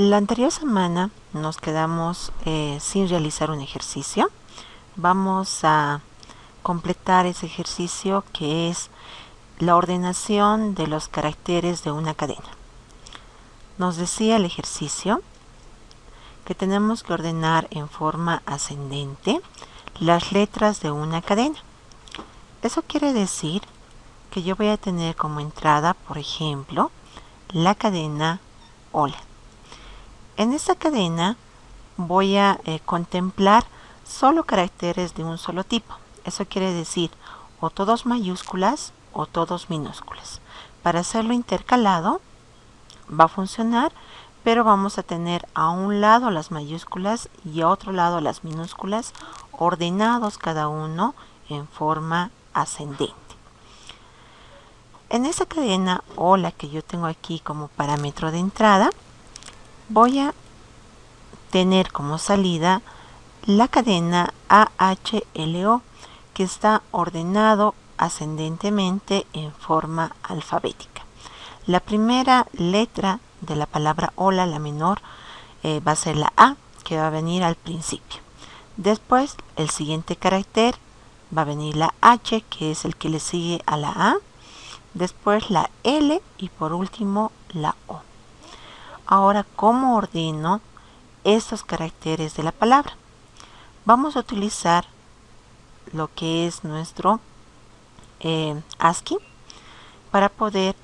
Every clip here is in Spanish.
La anterior semana nos quedamos sin realizar un ejercicio. Vamos a completar ese ejercicio que es la ordenación de los caracteres de una cadena. Nos decía el ejercicio que tenemos que ordenar en forma ascendente las letras de una cadena. Eso quiere decir que yo voy a tener como entrada, por ejemplo, la cadena hola. En esta cadena voy a contemplar solo caracteres de un solo tipo. Eso quiere decir o todos mayúsculas o todos minúsculas. Para hacerlo intercalado va a funcionar, pero vamos a tener a un lado las mayúsculas y a otro lado las minúsculas, ordenados cada uno en forma ascendente. En esa cadena o la que yo tengo aquí como parámetro de entrada, voy a tener como salida la cadena AHLO, que está ordenado ascendentemente en forma alfabética. La primera letra de la palabra hola, la menor, va a ser la A, que va a venir al principio. Después, el siguiente carácter va a venir la H, que es el que le sigue a la A. Después la L y por último la O. Ahora, ¿cómo ordeno estos caracteres de la palabra? Vamos a utilizar lo que es nuestro ASCII para poder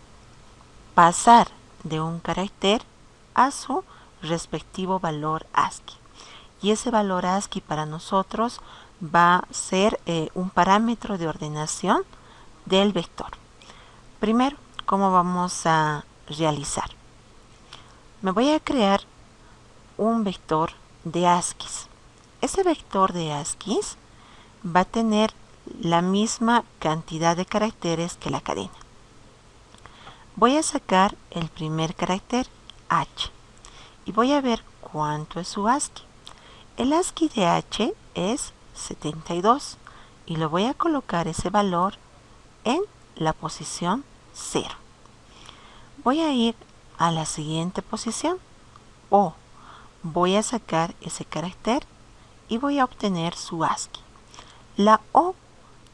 pasar de un carácter a su respectivo valor ASCII. Y ese valor ASCII para nosotros va a ser un parámetro de ordenación del vector. Primero, ¿cómo vamos a realizar? Me voy a crear un vector de ASCII. Ese vector de ASCII va a tener la misma cantidad de caracteres que la cadena. Voy a sacar el primer carácter, H, y voy a ver cuánto es su ASCII. El ASCII de H es 72 y lo voy a colocar ese valor en la posición 0. Voy a ir a la siguiente posición, O. Voy a sacar ese carácter y voy a obtener su ASCII. La O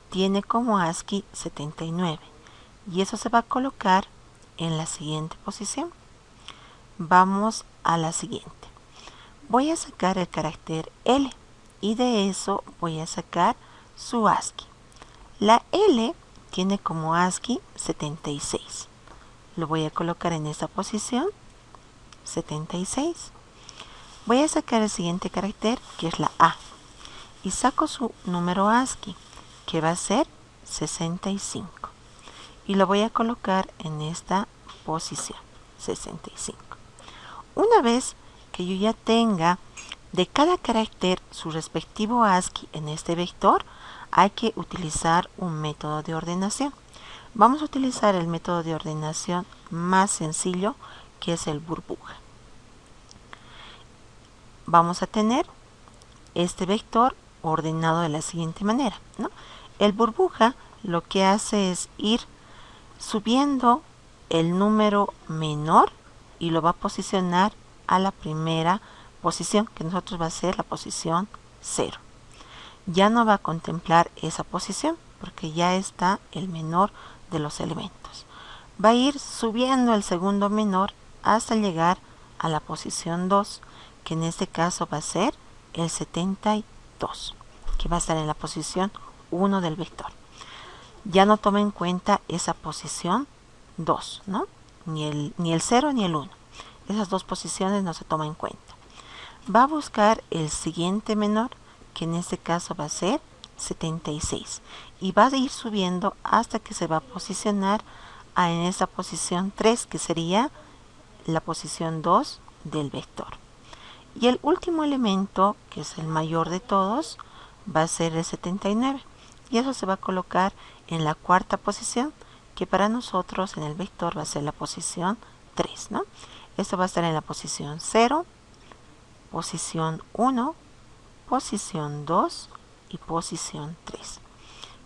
tiene como ASCII 79 y eso se va a colocar en la siguiente posición. Vamos a la siguiente. Voy a sacar el carácter L y de eso voy a sacar su ASCII. La L tiene como ASCII 76. Lo voy a colocar en esta posición, 76. Voy a sacar el siguiente carácter, que es la A, y saco su número ASCII, que va a ser 65. Y lo voy a colocar en esta posición, 65. Una vez que yo ya tenga de cada carácter su respectivo ASCII en este vector, hay que utilizar un método de ordenación. Vamos a utilizar el método de ordenación más sencillo, que es el burbuja. Vamos a tener este vector ordenado de la siguiente manera, ¿no? El burbuja lo que hace es ir subiendo el número menor y lo va a posicionar a la primera posición, que nosotros va a ser la posición 0. Ya no va a contemplar esa posición porque ya está el menor de los elementos. Va a ir subiendo el segundo menor hasta llegar a la posición 2, que en este caso va a ser el 72, que va a estar en la posición 1 del vector. Ya no toma en cuenta esa posición 2, ¿no? Ni el 0 ni el 1. Esas dos posiciones no se toman en cuenta. Va a buscar el siguiente menor, que en este caso va a ser 76. Y va a ir subiendo hasta que se va a posicionar en esa posición 3, que sería la posición 2 del vector. Y el último elemento, que es el mayor de todos, va a ser el 79. Y eso se va a colocar en la cuarta posición, que para nosotros en el vector va a ser la posición 3, ¿no? Esto va a estar en la posición 0, posición 1, posición 2 y posición 3.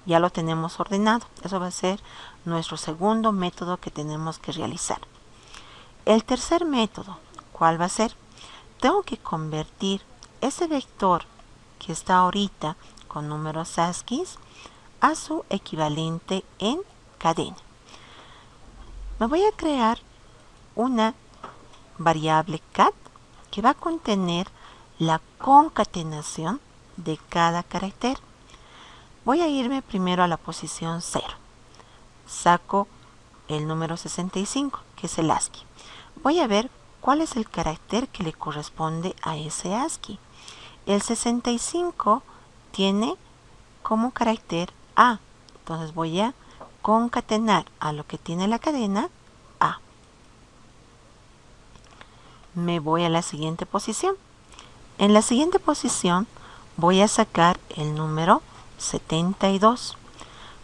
Ya lo tenemos ordenado. Eso va a ser nuestro segundo método que tenemos que realizar. El tercer método, ¿cuál va a ser? tengo que convertir ese vector que está ahorita con números ASCII a su equivalente en cadena. Me voy a crear una variable cat que va a contener la concatenación de cada carácter. Voy a irme primero a la posición 0. Saco el número 65, que es el ASCII. Voy a ver cuál es el carácter que le corresponde a ese ASCII. El 65 tiene como carácter A. Entonces voy a concatenar a lo que tiene la cadena A. Me voy a la siguiente posición. En la siguiente posición voy a sacar el número 72.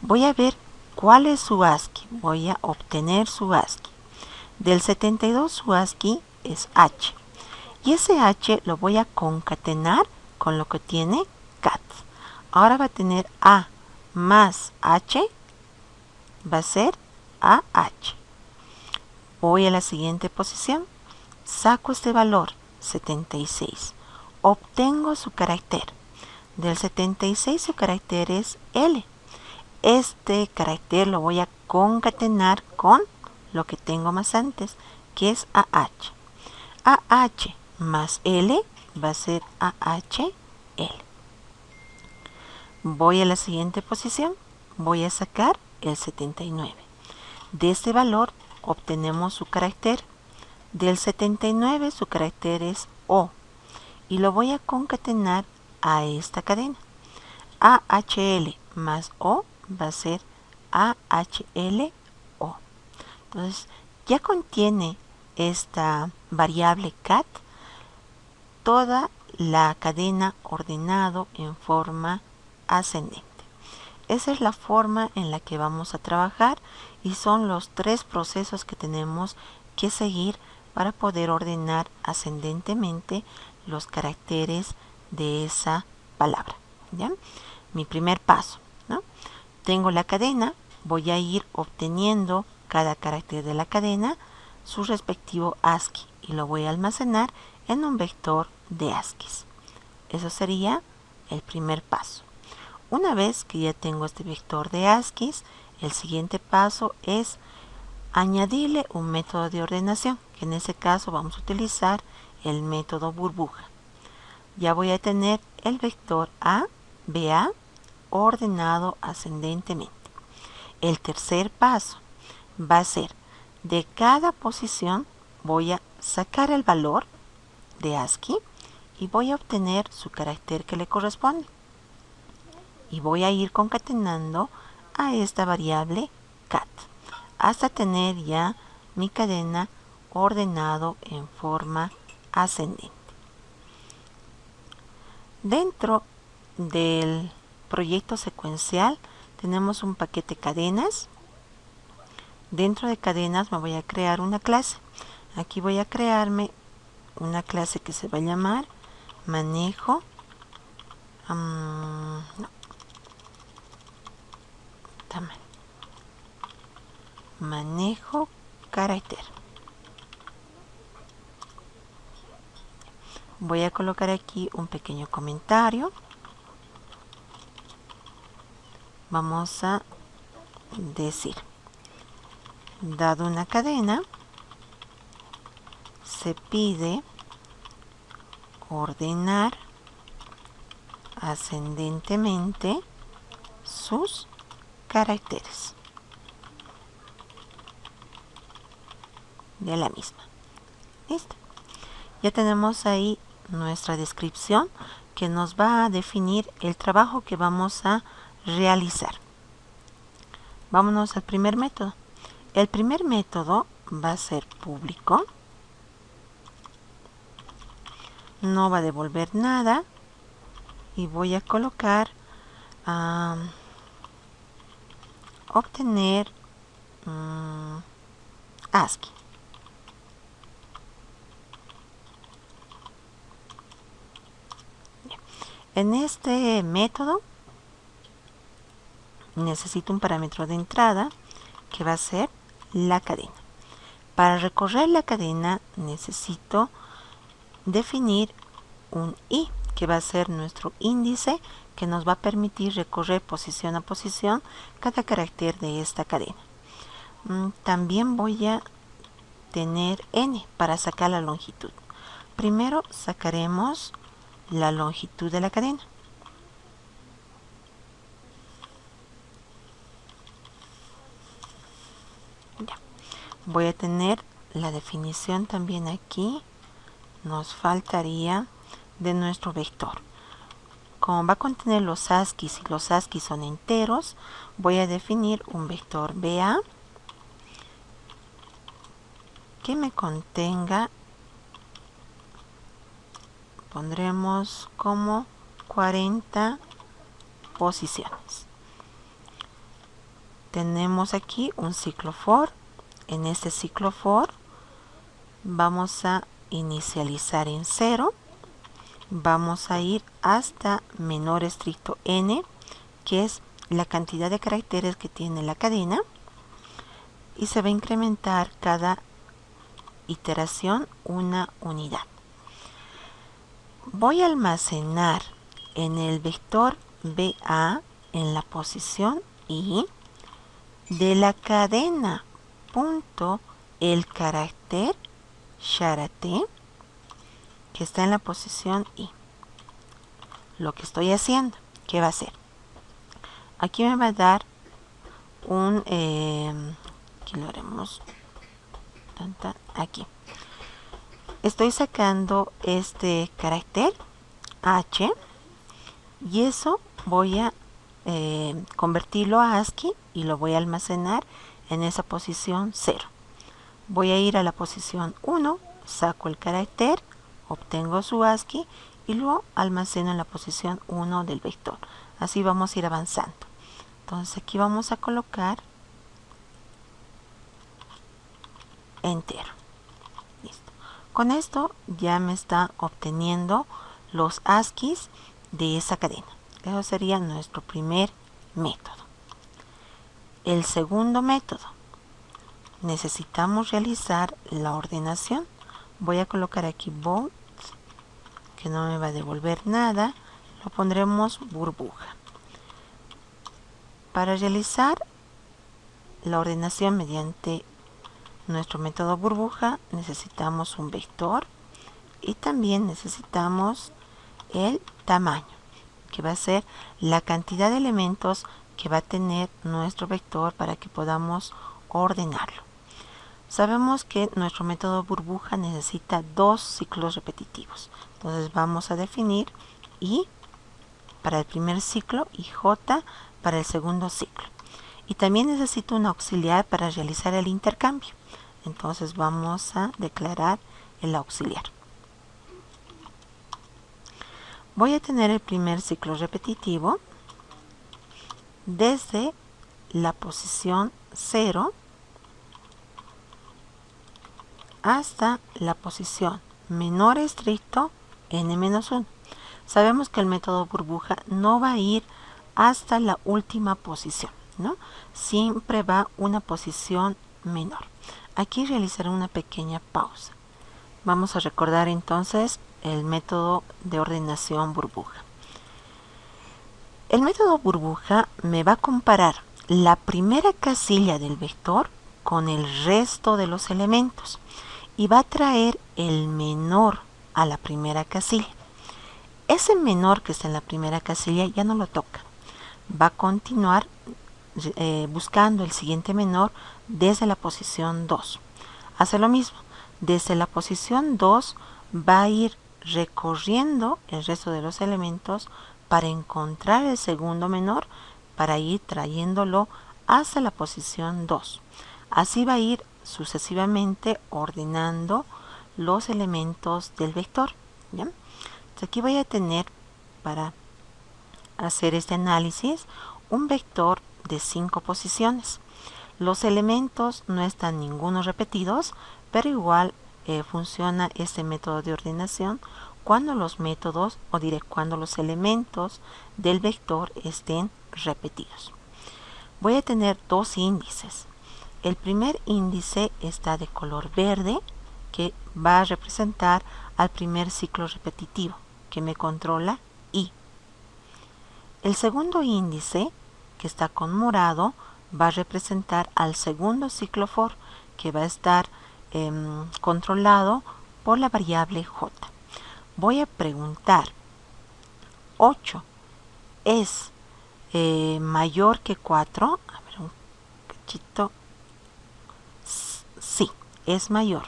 Voy a ver cuál es su ASCII. Voy a obtener su ASCII. Del 72 su ASCII es H. Y ese H lo voy a concatenar con lo que tiene cat. Ahora va a tener A más H, va a ser AH. Voy a la siguiente posición. Saco este valor, 76. Obtengo su carácter. Del 76 su carácter es L. Este carácter lo voy a concatenar con lo que tengo más antes, que es AH. AH más L va a ser AHL. Voy a la siguiente posición. Voy a sacar el 79. De este valor obtenemos su carácter. Del 79 su carácter es O. Y lo voy a concatenar a esta cadena. AHL más O va a ser AHLO. Entonces ya contiene esta variable cat toda la cadena ordenado en forma ascendente. Esa es la forma en la que vamos a trabajar y son los 3 procesos que tenemos que seguir para poder ordenar ascendentemente los caracteres de esa palabra. ¿Ya? Mi primer paso, ¿no? Tengo la cadena, voy a ir obteniendo cada carácter de la cadena su respectivo ASCII y lo voy a almacenar en un vector de ASCII. Eso sería el primer paso. Una vez que ya tengo este vector de ASCII, el siguiente paso es añadirle un método de ordenación, que en este caso vamos a utilizar el método burbuja. Ya voy a tener el vector A, BA, ordenado ascendentemente. El tercer paso va a ser, de cada posición voy a sacar el valor de ASCII y voy a obtener su carácter que le corresponde. Y voy a ir concatenando a esta variable cat hasta tener ya mi cadena ordenado en forma ascendente. Dentro del proyecto secuencial tenemos un paquete cadenas. Dentro de cadenas me voy a crear una clase. Aquí voy a crearme una clase que se va a llamar manejo manejo carácter. Voy a colocar aquí un pequeño comentario. Vamos a decir, dado una cadena, se pide ordenar ascendentemente sus caracteres de la misma. Listo. Ya tenemos ahí nuestra descripción que nos va a definir el trabajo que vamos a realizar. Vámonos al primer método. El primer método va a ser público. No va a devolver nada. Y voy a colocar obtener ASCII. En este método necesito un parámetro de entrada que va a ser la cadena. Para recorrer la cadena necesito definir un i, que va a ser nuestro índice que nos va a permitir recorrer posición a posición cada carácter de esta cadena. También voy a tener n para sacar la longitud. Primero sacaremos la longitud de la cadena. Ya. Voy a tener la definición también aquí. Nos faltaría de nuestro vector. Como va a contener los ASCIIs y los ASCII son enteros, voy a definir un vector BA que me contenga, pondremos como 40 posiciones. Tenemos aquí un ciclo for. En este ciclo for vamos a inicializar en 0. Vamos a ir hasta menor estricto n, que es la cantidad de caracteres que tiene la cadena, y se va a incrementar cada iteración una unidad. Voy a almacenar en el vector BA en la posición i de la cadena punto el carácter charate que está en la posición i. Lo que estoy haciendo, ¿qué va a hacer? Aquí me va a dar un aquí lo haremos aquí. Estoy sacando este carácter h y eso voy a convertirlo a ASCII y lo voy a almacenar en esa posición 0. Voy a ir a la posición 1, saco el carácter, obtengo su ASCII y lo almaceno en la posición 1 del vector. Así vamos a ir avanzando. Entonces aquí vamos a colocar entero. Listo. Con esto ya me está obteniendo los ASCIIs de esa cadena. Eso sería nuestro primer método. El segundo método, necesitamos realizar la ordenación. Voy a colocar aquí bold, que no me va a devolver nada. Lo pondremos burbuja. Para realizar la ordenación mediante nuestro método burbuja necesitamos un vector y también necesitamos el tamaño, que va a ser la cantidad de elementos que va a tener nuestro vector para que podamos ordenarlo. Sabemos que nuestro método burbuja necesita 2 ciclos repetitivos. Entonces vamos a definir i para el primer ciclo y j para el segundo ciclo. Y también necesito un auxiliar para realizar el intercambio. Entonces vamos a declarar el auxiliar. Voy a tener el primer ciclo repetitivo desde la posición 0 hasta la posición menor estricto n-1. Sabemos que el método burbuja no va a ir hasta la última posición, ¿no? Siempre va una posición menor. Aquí realizaré una pequeña pausa. Vamos a recordar entonces el método de ordenación burbuja. El método burbuja me va a comparar la primera casilla del vector con el resto de los elementos y va a traer el menor a la primera casilla. Ese menor que está en la primera casilla ya no lo toca. Va a continuar buscando el siguiente menor desde la posición 2. Hace lo mismo. Desde la posición 2 va a ir recorriendo el resto de los elementos para encontrar el segundo menor, para ir trayéndolo hasta la posición 2. Así va a ir sucesivamente ordenando los elementos del vector. ¿Ya? Entonces aquí voy a tener, para hacer este análisis, un vector de 5 posiciones. Los elementos no están ninguno repetidos, pero igual funciona este método de ordenación cuando los métodos, o diré cuando los elementos del vector estén repetidos. Voy a tener 2 índices. El primer índice está de color verde que va a representar al primer ciclo repetitivo, que me controla I. El segundo índice, que está con morado, va a representar al segundo ciclo for, que va a estar controlado por la variable J. Voy a preguntar, 8 es mayor que 4. A ver, un cachito. Sí, es mayor.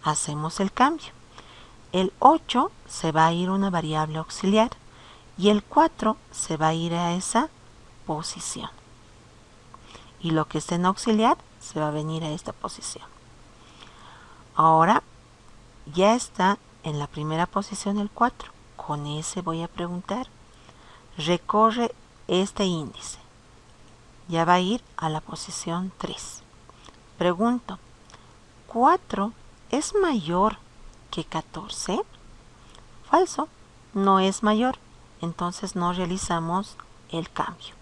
Hacemos el cambio. El 8 se va a ir a una variable auxiliar y el 4 se va a ir a esa posición. Y lo que esté en auxiliar se va a venir a esta posición. Ahora ya está en la primera posición el 4. Con ese voy a preguntar. Recorre este índice. Ya va a ir a la posición 3. Pregunto, ¿4 es mayor que 14? Falso, no es mayor. Entonces no realizamos el cambio.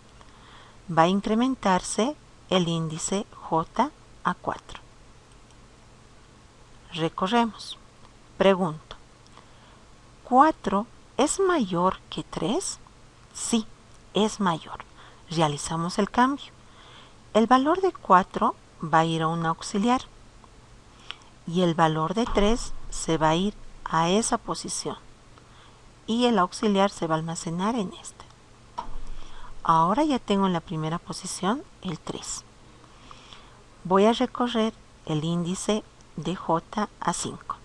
Va a incrementarse el índice J a 4. Recorremos. Pregunto, ¿4 es mayor que 3? Sí, es mayor. Realizamos el cambio. El valor de 4 va a ir a un auxiliar y el valor de 3 se va a ir a esa posición y el auxiliar se va a almacenar en este. Ahora ya tengo en la primera posición el 3. Voy a recorrer el índice de J a 5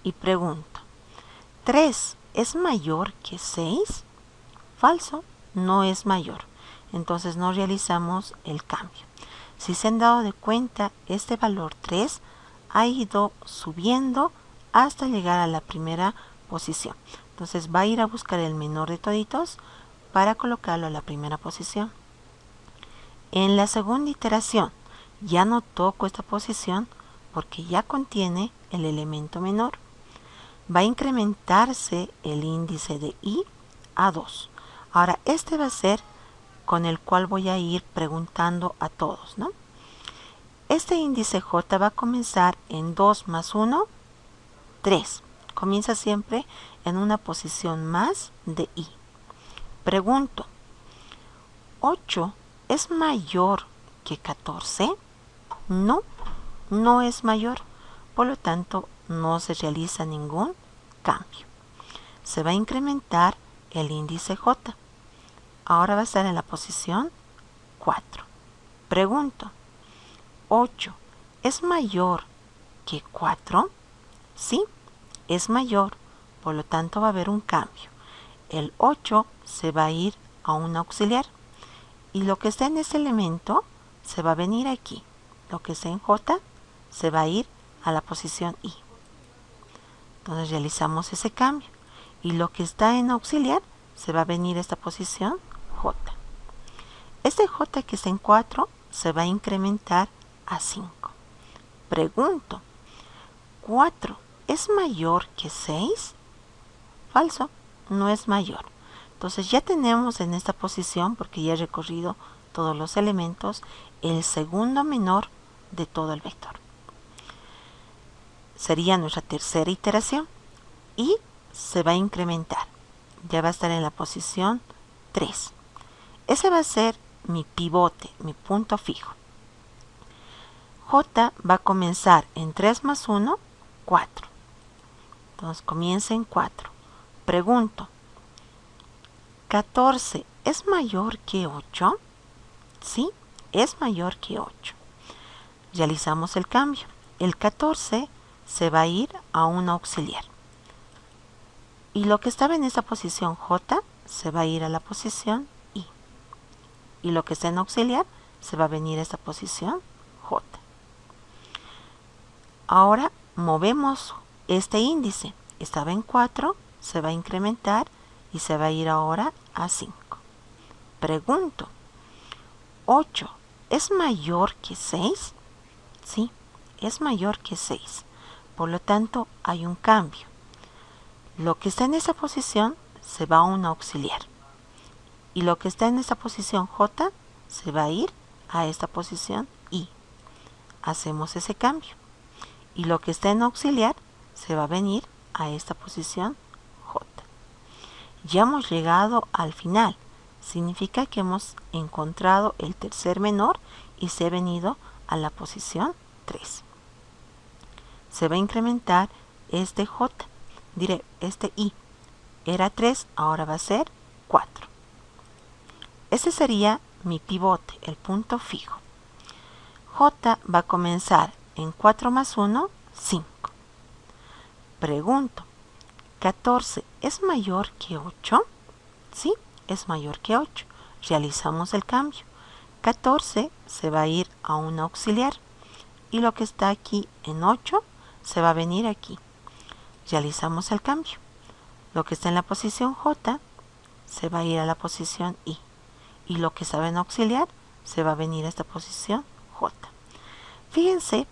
y pregunto, ¿3 es mayor que 6? Falso, no es mayor. Entonces no realizamos el cambio. Si se han dado de cuenta, este valor 3 ha ido subiendo hasta llegar a la primera posición. Entonces va a ir a buscar el menor de toditos para colocarlo a la primera posición. En la segunda iteración ya no toco esta posición porque ya contiene el elemento menor. Va a incrementarse el índice de I a 2. Ahora este va a ser con el cual voy a ir preguntando a todos, ¿no? Este índice J va a comenzar en 2 más 1, 3. Comienza siempre en una posición más de I. Pregunto, ¿8 es mayor que 14? No, no es mayor. Por lo tanto, no se realiza ningún cambio. Se va a incrementar el índice J. Ahora va a estar en la posición 4. Pregunto, ¿8 es mayor que 4? Sí, es mayor. Por lo tanto, va a haber un cambio. El 8 se va a ir a un auxiliar. Y lo que está en ese elemento se va a venir aquí. Lo que está en J se va a ir a la posición I. Entonces realizamos ese cambio. Y lo que está en auxiliar se va a venir a esta posición J. Este J que está en 4 se va a incrementar a 5. Pregunto, ¿4 es mayor que 6? Falso, no es mayor. Entonces ya tenemos en esta posición, porque ya he recorrido todos los elementos, el segundo menor de todo el vector. Sería nuestra tercera iteración y se va a incrementar. Ya va a estar en la posición 3. Ese va a ser mi pivote, mi punto fijo. J va a comenzar en 3 más 1, 4. Entonces comienza en 4. Pregunto, ¿14 es mayor que 8? Sí, es mayor que 8. Realizamos el cambio. El 14 se va a ir a un auxiliar. Y lo que estaba en esa posición J se va a ir a la posición I. Y lo que está en auxiliar se va a venir a esta posición J. Ahora movemos este índice. Estaba en 4, se va a incrementar y se va a ir ahora a 5. Pregunto, ¿8 es mayor que 6? Sí, es mayor que 6. Por lo tanto, hay un cambio. Lo que está en esa posición se va a un auxiliar. Y lo que está en esta posición J se va a ir a esta posición I. Hacemos ese cambio. Y lo que está en auxiliar se va a venir a esta posición J. Ya hemos llegado al final. Significa que hemos encontrado el tercer menor y se ha venido a la posición 3. Se va a incrementar este J. Diré, este I. Era 3, ahora va a ser 4. Ese sería mi pivote, el punto fijo. J va a comenzar en 4 más 1, 5. Pregunto, ¿14 es mayor que 8? Sí, es mayor que 8. Realizamos el cambio. 14 se va a ir a un auxiliar y lo que está aquí en 8 se va a venir aquí. Realizamos el cambio. Lo que está en la posición J se va a ir a la posición I y lo que estaba en auxiliar se va a venir a esta posición J. Fíjense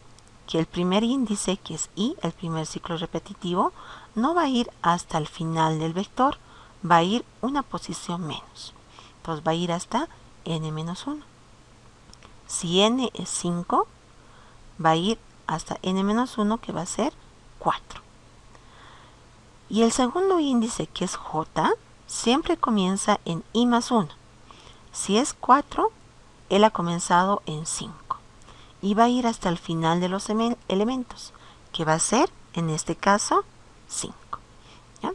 que el primer índice, que es I, el primer ciclo repetitivo, no va a ir hasta el final del vector, va a ir una posición menos. Entonces va a ir hasta n-1. Si n es 5, va a ir hasta n-1, que va a ser 4. Y el segundo índice, que es J, siempre comienza en I más 1. Si es 4, él ha comenzado en 5. Y va a ir hasta el final de los elementos, que va a ser, en este caso, 5. ¿Ya?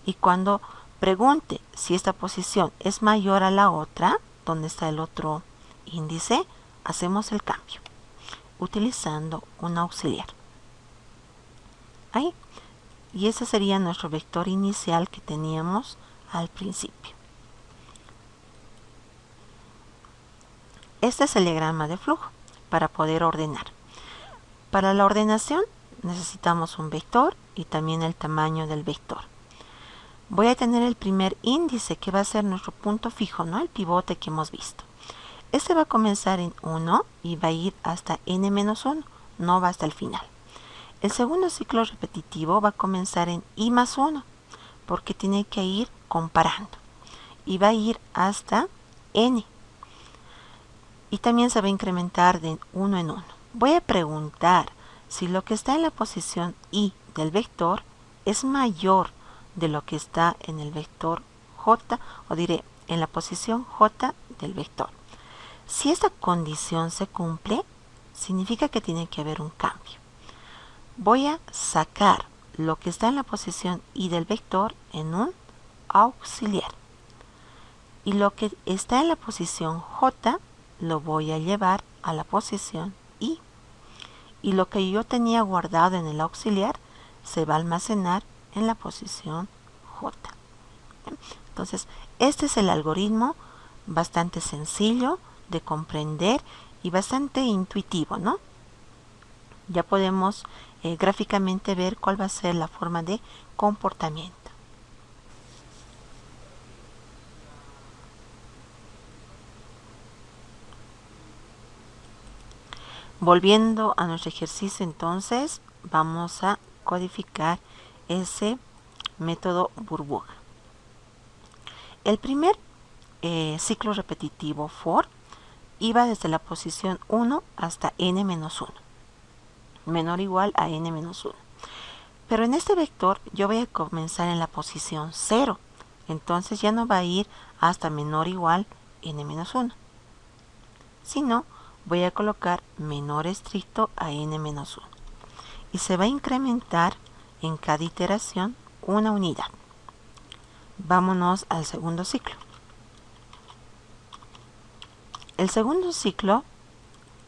Y cuando pregunte si esta posición es mayor a la otra, donde está el otro índice, hacemos el cambio, utilizando un auxiliar. Ahí. Y ese sería nuestro vector inicial que teníamos al principio. Este es el diagrama de flujo para poder ordenar. Para la ordenación necesitamos un vector y también el tamaño del vector. Voy a tener el primer índice que va a ser nuestro punto fijo, ¿no? El pivote que hemos visto. Este va a comenzar en 1 y va a ir hasta n-1, no va hasta el final. El segundo ciclo repetitivo va a comenzar en I más 1, porque tiene que ir comparando. Y va a ir hasta n. Y también se va a incrementar de 1 en 1. Voy a preguntar si lo que está en la posición I del vector es mayor de lo que está en el vector J, o diré, en la posición J del vector. Si esta condición se cumple, significa que tiene que haber un cambio. Voy a sacar lo que está en la posición I del vector en un auxiliar. Y lo que está en la posición J lo voy a llevar a la posición I. Y lo que yo tenía guardado en el auxiliar se va a almacenar en la posición J. Entonces, este es el algoritmo bastante sencillo de comprender y bastante intuitivo, ¿no? Ya podemos gráficamente ver cuál va a ser la forma de comportamiento. Volviendo a nuestro ejercicio, entonces vamos a codificar ese método burbuja. El primer ciclo repetitivo for iba desde la posición 1 hasta n-1, menor o igual a n-1. Pero en este vector yo voy a comenzar en la posición 0, entonces ya no va a ir hasta menor o igual n-1, sino voy a colocar menor estricto a n-1 y se va a incrementar en cada iteración una unidad. Vámonos al segundo ciclo. El segundo ciclo,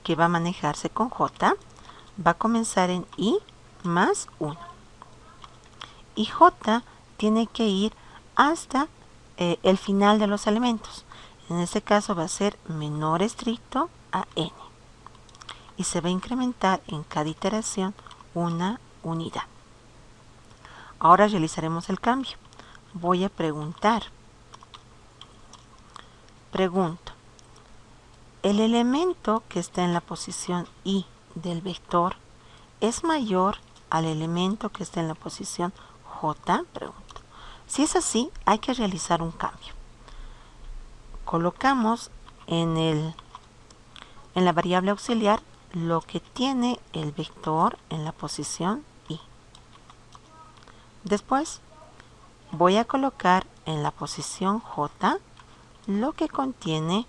que va a manejarse con J, va a comenzar en I más 1. Y J tiene que ir hasta el final de los elementos. En este caso va a ser menor estricto a n. Y se va a incrementar en cada iteración una unidad. Ahora realizaremos el cambio. Voy a preguntar. Pregunto. ¿El elemento que está en la posición I del vector es mayor al elemento que está en la posición J? Pregunto. Si es así, hay que realizar un cambio. Colocamos en la variable auxiliar lo que tiene el vector en la posición Y. Después voy a colocar en la posición J lo que contiene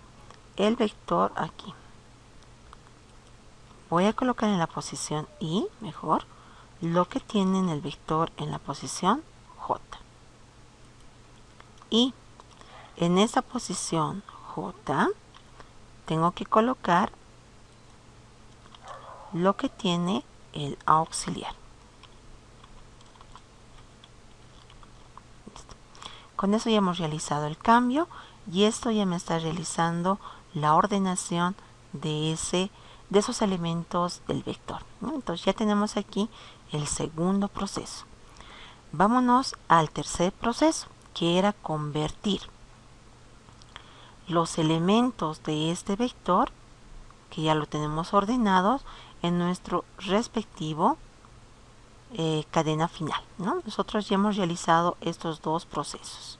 el vector aquí. Voy a colocar en la posición Y, mejor, lo que tiene en el vector en la posición J. Y en esa posición J tengo que colocar lo que tiene el auxiliar. Con eso ya hemos realizado el cambio y esto ya me está realizando la ordenación de esos elementos del vector, ¿no? Entonces ya tenemos aquí el segundo proceso. Vámonos al tercer proceso, que era convertir los elementos de este vector, que ya lo tenemos ordenados, en nuestro respectivo cadena final, ¿no? Nosotros ya hemos realizado estos dos procesos.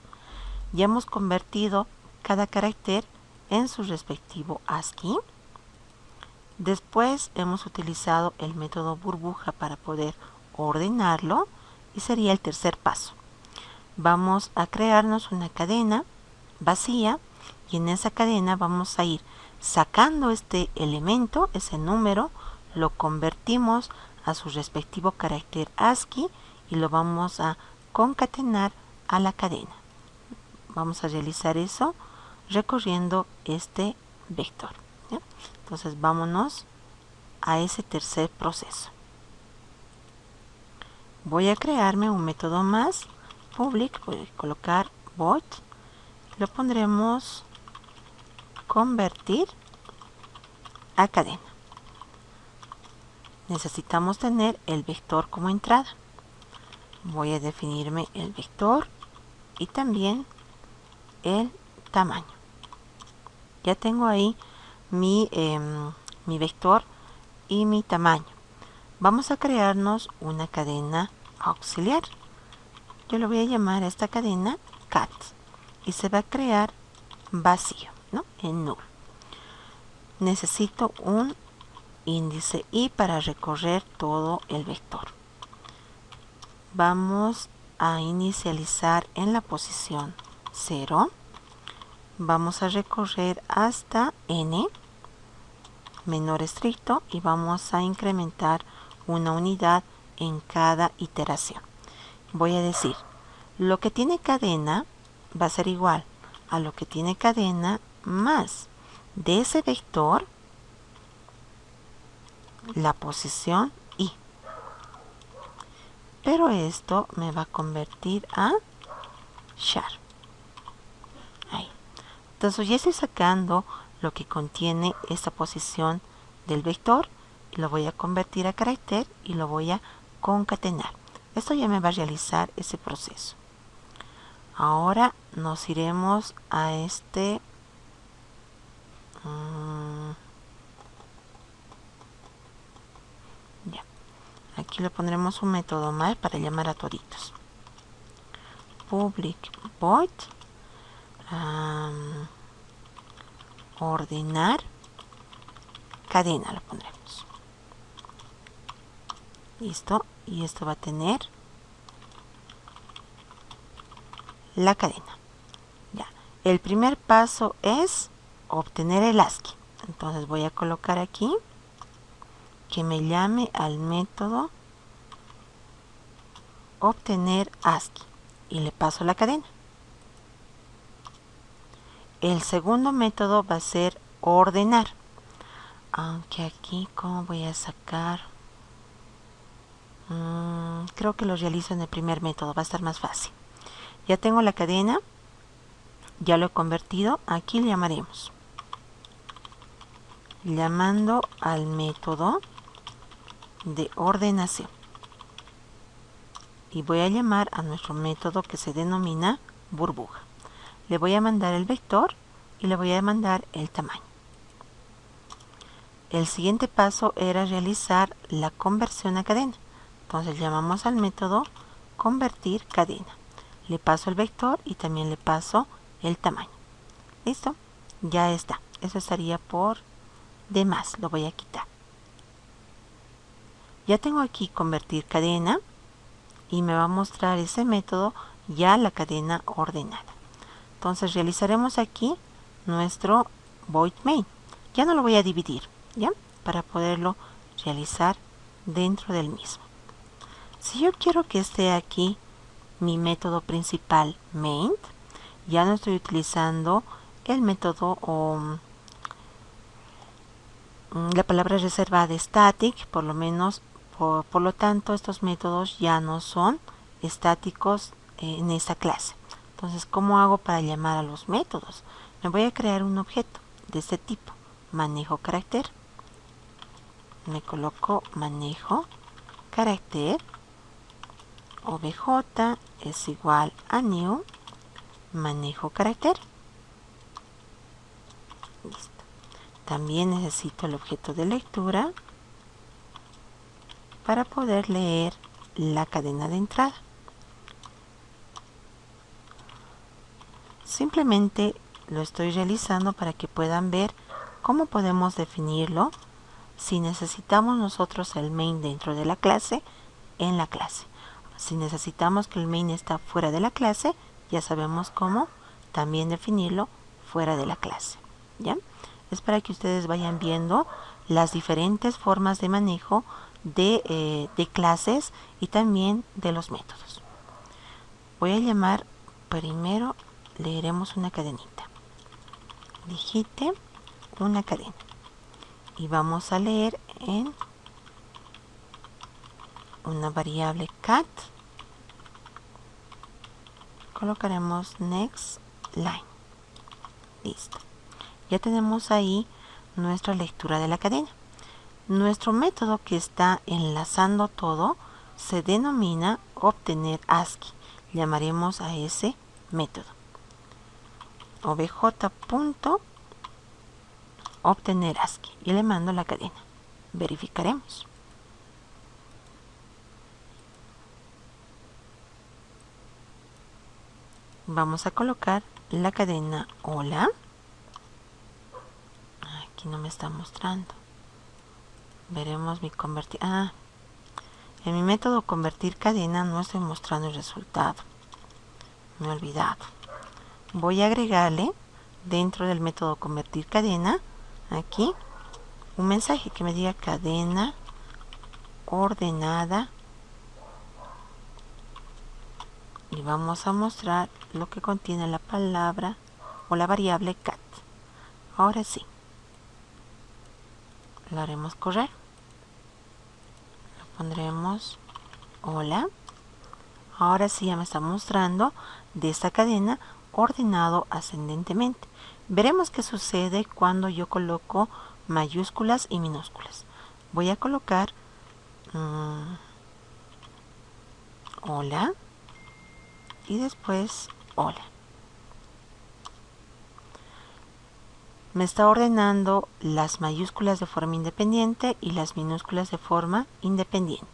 Ya hemos convertido cada carácter en su respectivo ASCII. Después hemos utilizado el método burbuja para poder ordenarlo y sería el tercer paso. Vamos a crearnos una cadena vacía y en esa cadena vamos a ir sacando este elemento, ese número, lo convertimos a su respectivo carácter ASCII y lo vamos a concatenar a la cadena. Vamos a realizar eso recorriendo este vector, ¿ya? Entonces vámonos a ese tercer proceso. Voy a crearme un método más, public, voy a colocar void, lo pondremos convertir a cadena. Necesitamos tener el vector como entrada. Voy a definirme el vector y también el tamaño. Ya tengo ahí mi vector y mi tamaño. Vamos a crearnos una cadena auxiliar. Yo le voy a llamar a esta cadena cat y se va a crear vacío, ¿no? En null. Necesito un índice y para recorrer todo el vector. Vamos a inicializar en la posición 0. Vamos a recorrer hasta n menor estricto y vamos a incrementar una unidad en cada iteración. Voy a decir, lo que tiene cadena va a ser igual a lo que tiene cadena más de ese vector la posición y. Pero esto me va a convertir a char. Ahí. Entonces ya estoy sacando lo que contiene esta posición del vector y lo voy a convertir a carácter y lo voy a concatenar. Esto ya me va a realizar ese proceso. Ahora nos iremos a este ya. Aquí le pondremos un método más para llamar a toditos. Public void ordenar cadena, lo pondremos. Listo. Y esto va a tener la cadena. Ya. El primer paso es obtener el ASCII. Entonces voy a colocar aquí que me llame al método obtener ASCII y le paso la cadena. El segundo método va a ser ordenar. Aunque aquí, ¿cómo voy a sacar? Creo que lo realizo en el primer método, va a estar más fácil. Ya tengo la cadena, ya lo he convertido. Aquí le llamaremos llamando al método de ordenación. Y voy a llamar a nuestro método que se denomina burbuja. Le voy a mandar el vector y le voy a mandar el tamaño. El siguiente paso era realizar la conversión a cadena. Entonces llamamos al método convertir cadena. Le paso el vector y también le paso el tamaño. ¿Listo? Ya está. Eso estaría por demás. Lo voy a quitar. Ya tengo aquí convertir cadena y me va a mostrar ese método ya la cadena ordenada. Entonces realizaremos aquí nuestro void main. Ya no lo voy a dividir, ¿ya? Para poderlo realizar dentro del mismo. Si yo quiero que esté aquí mi método principal main, ya no estoy utilizando el método o la palabra reservada static, por lo menos, por lo tanto estos métodos ya no son estáticos en esta clase. Entonces, ¿cómo hago para llamar a los métodos? Me voy a crear un objeto de este tipo, manejo carácter. Me coloco manejo carácter, obj es igual a new manejo carácter. Listo. También necesito el objeto de lectura para poder leer la cadena de entrada. Simplemente lo estoy realizando para que puedan ver cómo podemos definirlo si necesitamos nosotros el main dentro de la clase, en la clase. Si necesitamos que el main está fuera de la clase, ya sabemos cómo también definirlo fuera de la clase. ¿Ya? Es para que ustedes vayan viendo las diferentes formas de manejo de clases y también de los métodos. Voy a llamar primero, leeremos una cadenita. Digite una cadena. Y vamos a leer en una variable cat. Colocaremos next line. Listo. Ya tenemos ahí nuestra lectura de la cadena. Nuestro método que está enlazando todo se denomina obtener ASCII. Llamaremos a ese método obj.obtener ASCII y le mando la cadena. Verificaremos. Vamos a colocar la cadena hola. Aquí no me está mostrando. Veremos mi convertir. En mi método convertir cadena no estoy mostrando el resultado. Me he olvidado. Voy a agregarle dentro del método convertir cadena aquí un mensaje que me diga cadena ordenada y vamos a mostrar lo que contiene la palabra o la variable cat. Ahora sí, lo haremos correr. Lo pondremos hola. Ahora sí ya me está mostrando de esta cadena ordenado ascendentemente. Veremos qué sucede cuando yo coloco mayúsculas y minúsculas. Voy a colocar hola y después hola. Me está ordenando las mayúsculas de forma independiente y las minúsculas de forma independiente.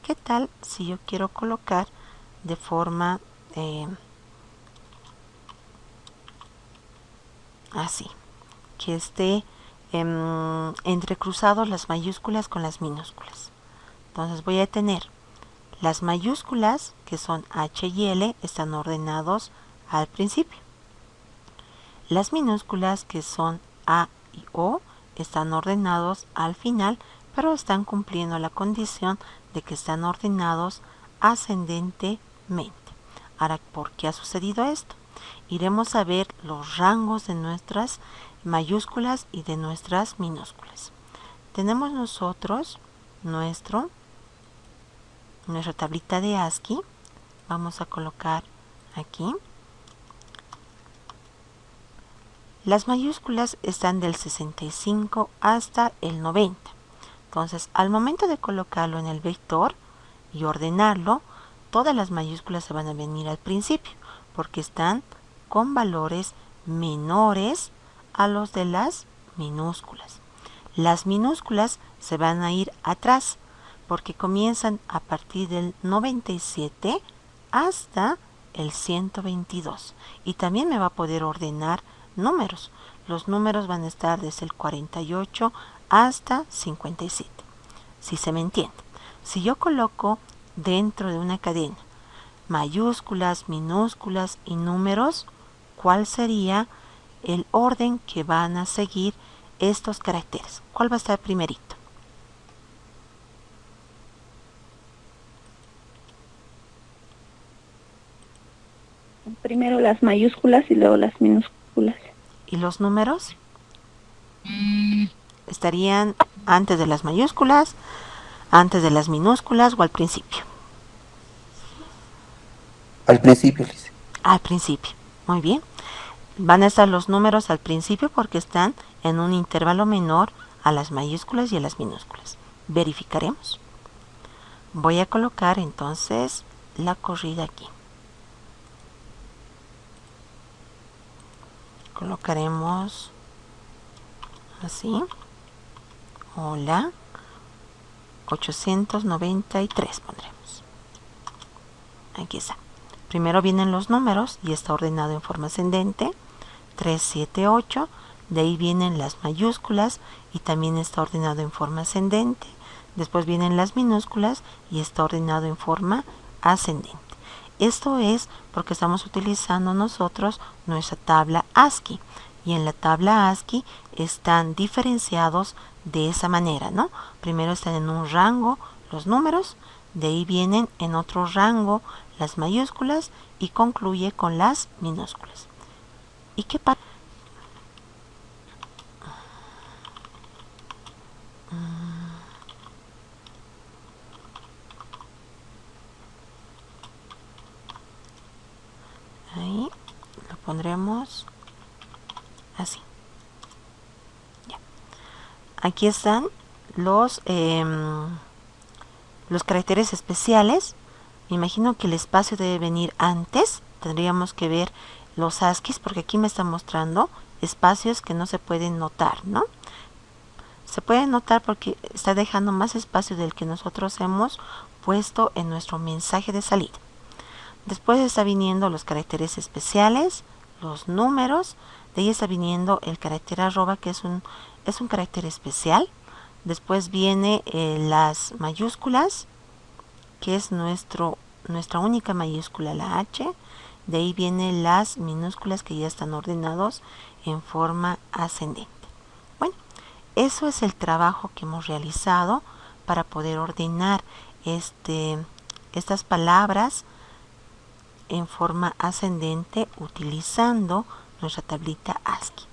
¿Qué tal si yo quiero colocar de forma así, que esté entrecruzados las mayúsculas con las minúsculas? Entonces voy a tener las mayúsculas, que son H y L, están ordenados al principio. Las minúsculas, que son A y O, están ordenados al final, pero están cumpliendo la condición de que están ordenados ascendentemente. Ahora, ¿por qué ha sucedido esto? Iremos a ver los rangos de nuestras mayúsculas y de nuestras minúsculas. Tenemos nosotros nuestra tablita de ASCII. Vamos a colocar aquí. Las mayúsculas están del 65 hasta el 90. Entonces, al momento de colocarlo en el vector y ordenarlo, todas las mayúsculas se van a venir al principio, porque están con valores menores a los de las minúsculas. Las minúsculas se van a ir atrás, porque comienzan a partir del 97 hasta el 122. Y también me va a poder ordenar números. Los números van a estar desde el 48 hasta 57, si se me entiende. Si yo coloco dentro de una cadena mayúsculas, minúsculas y números, ¿cuál sería el orden que van a seguir estos caracteres? ¿Cuál va a estar primerito? Primero las mayúsculas y luego las minúsculas. ¿Y los números? ¿Estarían antes de las mayúsculas, antes de las minúsculas o al principio? Al principio, Lice. Al principio. Muy bien. Van a estar los números al principio porque están en un intervalo menor a las mayúsculas y a las minúsculas. Verificaremos. Voy a colocar entonces la corrida aquí. Colocaremos así. Hola. 893 pondremos. Aquí está. Primero vienen los números y está ordenado en forma ascendente. 3, 7, 8. De ahí vienen las mayúsculas y también está ordenado en forma ascendente. Después vienen las minúsculas y está ordenado en forma ascendente. Esto es porque estamos utilizando nosotros nuestra tabla ASCII. Y en la tabla ASCII están diferenciados de esa manera, ¿no? Primero están en un rango los números, de ahí vienen en otro rango las mayúsculas y concluye con las minúsculas. ¿Y qué pasa? Ahí lo pondremos así. Ya. Aquí están los caracteres especiales. Me imagino que el espacio debe venir antes. Tendríamos que ver los ASCIIs porque aquí me está mostrando espacios que no se pueden notar, ¿no? Se puede notar porque está dejando más espacio del que nosotros hemos puesto en nuestro mensaje de salida. Después está viniendo los caracteres especiales, los números. De ahí está viniendo el carácter arroba, que es un carácter especial. Después viene las mayúsculas, que es nuestra única mayúscula, la H. De ahí vienen las minúsculas que ya están ordenados en forma ascendente. Bueno, eso es el trabajo que hemos realizado para poder ordenar estas palabras en forma ascendente utilizando nuestra tablita ASCII.